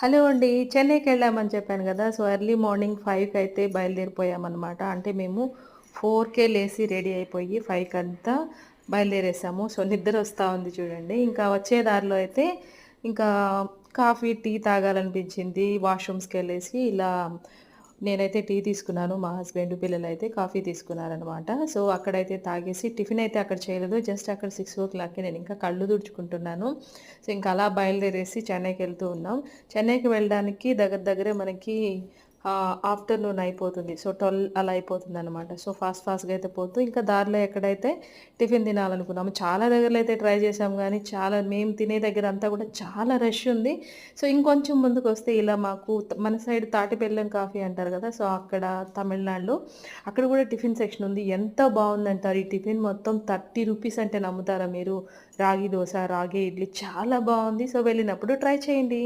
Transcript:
Hello అండి. చెన్నైకెళ్ళామని చెప్పాను గదా! సో, ఎర్లీ మార్నింగ్ 5కి అయితే బయలుదేరిపోయామనమాట. అంటే మేము 4కే లేసి రెడీ అయిపోయి 5కంతా బయలుదేరేసాము. సో, నిద్రొస్తా ఉంది చూడండి. ఇంకా వచ్చే దారిలో అయితే ఇంకా కాఫీ, టీ తాగాలనిపించింది. వాష్‌రూమ్స్‌కెళ్ళేసి ఇలా నేనైతే టీ తీసుకున్నాను. మా హస్బెండ్, పిల్లలైతే కాఫీ తీసుకున్నారనమాట. సో, అక్కడైతే తాగేసి టిఫిన్ అయితే అక్కడ చేయలేదు. జస్ట్ అక్కడ 6:00కి నేనింకా కళ్ళు తుడుచుకుంటున్నాను. సో, ఇంక అలా బయలుదేరేసి చెన్నైకెళ్తూ ఉన్నాం. చెన్నైకి వెళ్ళడానికి దగ్గర దగ్గరే మనకి ఆఫ్టర్‌నూన్ అయిపోతుంది. సో, 12 అలా అయిపోతుందనమాట. సో, ఫాస్ట్‌గా అయితే పోతూ ఇంకా దారిలో ఎక్కడైతే టిఫిన్ తినాలనుకున్నాము. చాలా దగ్గరలో అయితే ట్రై చేసాం గానీ, చాలా మేము తినే దగ్గరంతా కూడా చాలా రష్ ఉంది. సో, ఇంకొంచెం ముందుకొస్తే ఇలా మాకు మన సైడ్ తాటి బెల్లం కాఫీ అంటారు గదా! సో, అక్కడ తమిళనాడులో అక్కడ గూడా టిఫిన్ సెక్షన్ ఉంది. ఎంత బావుందంటారు ఈ టిఫిన్ మొత్తం ₹30 అంటే నమ్ముతారా మీరు? రాగి దోస, రాగి ఇడ్లీ చాలా బావుంది. సో, వెళ్ళినప్పుడు ట్రై చేయండి.